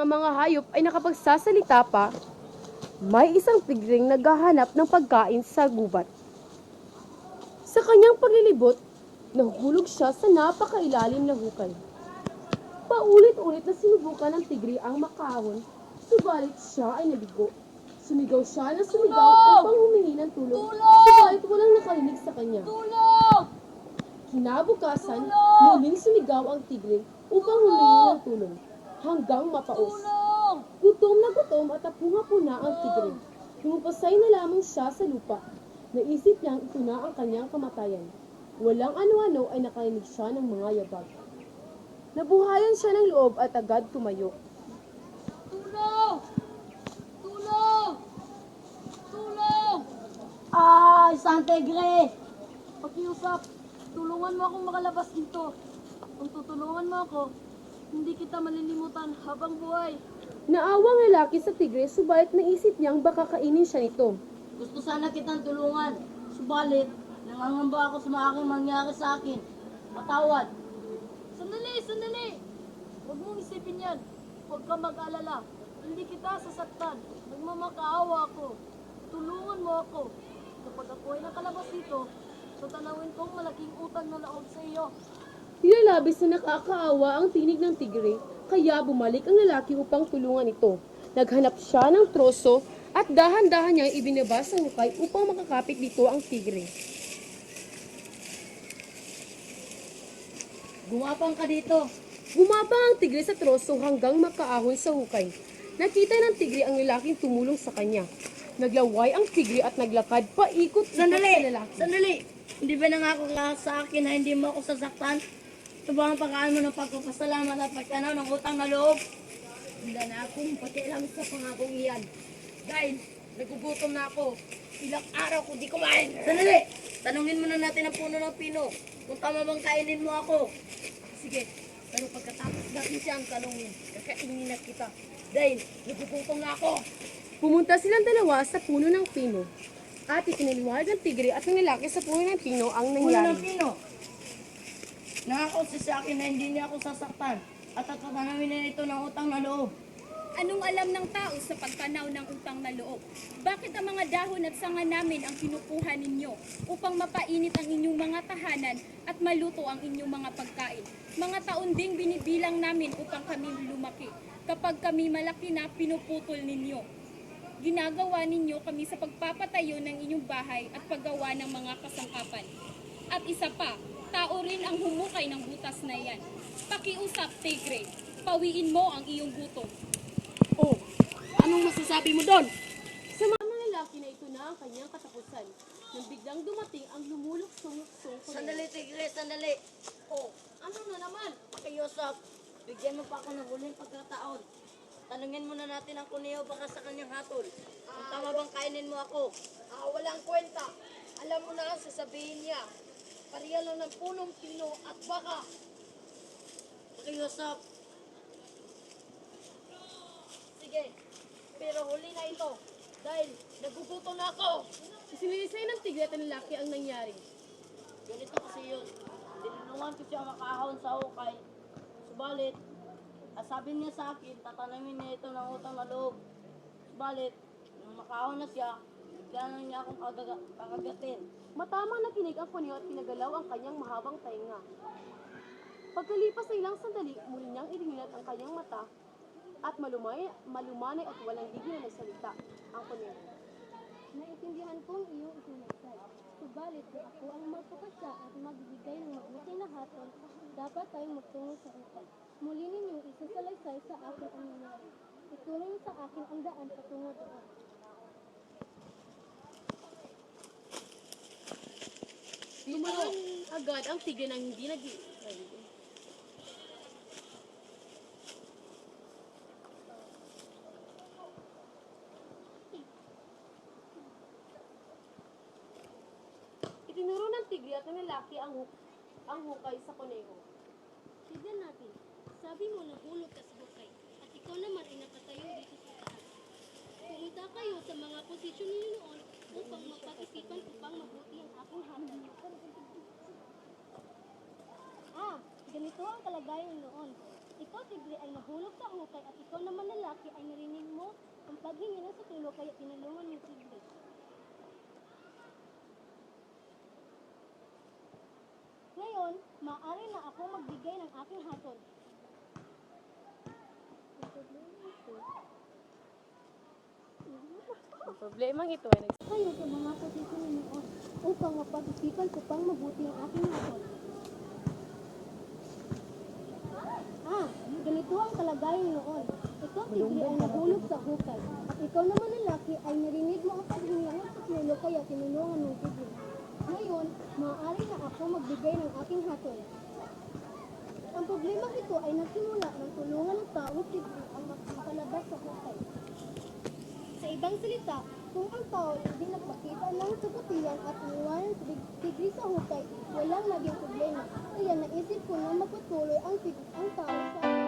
ang mga hayop ay nakapagsasalita pa, may isang tigring naghahanap ng pagkain sa gubat. Sa kanyang paglilibot, nahulog siya sa napakailalim na hukay. Paulit-ulit na sinubukan ng tigre ang makahon, subalit siya ay nabigo. Sumigaw siya na sumigaw upang humingi ng tulong, subalit walang nakarinig sa kanya. Kinabukasan, muling sumigaw ang tigre upang humingi ng tulong, hanggang mapaos. Gutom na gutom at apunga-puna ang tigre. Lumupasay na lamang siya sa lupa. Naisip niyang ito na ang kanyang kamatayan. Walang ano-ano ay nakarinig siya ng mga yabag. Nabuhayan siya ng loob at agad tumayo. Tulong! Tulong! Tulong! Isang tigre! Pakiusap, tulungan mo akong makalabas dito. Kung tutulungan mo ako, hindi kita malilimutan habang buhay. Naawang lalaki sa tigre, subalit naisip niyang baka kainin siya nito. Gusto sana kitang tulungan, subalit nangangamba ako sa mga aking mangyari sa akin. Patawad. Sandali! Huwag mong isipin yan. Huwag ka mag-alala. Hindi kita sasaktan. Nagmamakaawa ako. Tulungan mo ako. Kapag ako ay nakalabas dito, tatanawin kong malaking utang na loob sa iyo. Nilalabis na nakakaawa ang tinig ng tigre, kaya bumalik ang lalaki upang tulungan ito. Naghanap siya ng troso at dahan-dahan niyang ibinaba sa hukay upang makakapit dito ang tigre. Gumapang ka dito. Gumapang ang tigre sa troso hanggang makaahon sa hukay. Nakita ng tigre ang lalaking tumulong sa kanya. Naglaway ang tigre at naglakad paikot-ikot sa lalaki. Sandali! Hindi ba nangako ka sa akin na hindi mo ako sasaktan? Ito ba ang pagkaan mo ng pagpapasalamat at pagtanaw ng utang na loob? Wala na akong pakialam sa pangakong iyan. Dahil nagugutom na ako. Ilang araw ko di kumain. Sandali! Tanungin muna natin ang puno ng pino. Kung tama bang kainin mo ako. Sige, pero pagkatapos natin siyang tanongin, kakainin na kita. Dahil nagugutom na ako. Pumunta silang dalawa sa puno ng pino. At ikinaliwanag ng tigre at ng lalaki sa puno ng pino ang Puno ng nangyari. pino. Nangako siya sa akin na hindi niya ako sasaktan. At tatanawin na ito ng utang na loob. Anong alam ng tao sa pagtanaw ng utang na loob? Bakit ang mga dahon at sanga namin ang kinukuha ninyo upang mapainit ang inyong mga tahanan at maluto ang inyong mga pagkain? Mga taon ding binibilang namin upang kami lumaki. Kapag kami malaki na, pinuputol ninyo. Ginagawa ninyo kami sa pagpapatayo ng inyong bahay at paggawa ng mga kasangkapan. At isa pa, tao rin ang humukay ng butas na yan. Pakiusap, tigre, pawiin mo ang iyong gutom. Oh, anong masasabi mo doon? Sa mga lalaki na ito na ang kanyang katapusan. Nang biglang dumating ang lumulok-sung-sung. Sandali. Oh, ano na naman? Pakiusap. Bigyan mo pa ako ng huling pagkataon. Tanungin muna natin ang kuneho baka sa kanyang hatol. Kung tama bang kainin mo ako? Walang kwenta. Alam mo na ang sasabihin niya. Pariya lang ng punong pino at baka. Pakiusap. Sige, pero huli na ito. Dahil nagugutom na ako. Isinilisay ng tigre at ng lalaki ang nangyari. Ganito kasi yun. Tinulungan ko siya makahon sa hukay. Subalit, sabi niya sa akin, tatanamin niya ito ng utang na loob. Subalit, nung makahon na siya, bigla na niya akong kakagatin. Matamang nakinig ang kuneho at pinagalaw ang kanyang mahabang tainga. Pagkalipas ng ilang sandali, muli niyang iningat ang kanyang mata at malumanay at walang digil na nagsalita ang kuneho. Naintindihan kong iyong isinasay. Subalit kung ako ang magpapasya at magbibigay ng mabuti na hatol, dapat tayong magtungo sa utang. Muli ninyong isasalaysay sa akin ang nangyari. Itulong sa akin ang daan patungo doon. Lumayan agad ang tigre nang hindi nag-iisay. Itinuro ng tigre at ng lalaki ang hukay sa kuneho. Tignan natin. Sabi mo nahulog ka sa hukay at ikaw naman ay nakatayo dito sa taas. Pumunta kayo sa mga posisyon ninyo noon upang mapag-isipan upang mabuti ang aking hamon. ganito ang kalagayan noon. Ikaw, tigre, ay nahulog sa hukay at ikaw naman lalaki ay narinig mo ang paghingi ng sutulo kaya tinulungan yung tigre. Ngayon, maaari na ako magbigay ng aking hatol. Ang problemang ito ay Kayo sa mga posisyon noon upang mapag-isipan ko pang mabuti ang aking hatol. Ganito ang kalagayan noon. Ikaw, tigre, ay nahulog sa hukay. At ikaw naman lalaki ay narinig mo ang paghingi ng sutulo kaya tinulungan ng tigre. Ngayon, maaari na ako magbigay ng aking hatol. Ang problemang ito ay nagsimula ng tulungan ng tao tigre ang makalabas sa hukay. Sa ibang salita, kung ang tao hindi nagpakita ng sagutian at iniwanan si tigre sa hukay, walang naging problema. Kaya naisip ko na magpatuloy ang tao sa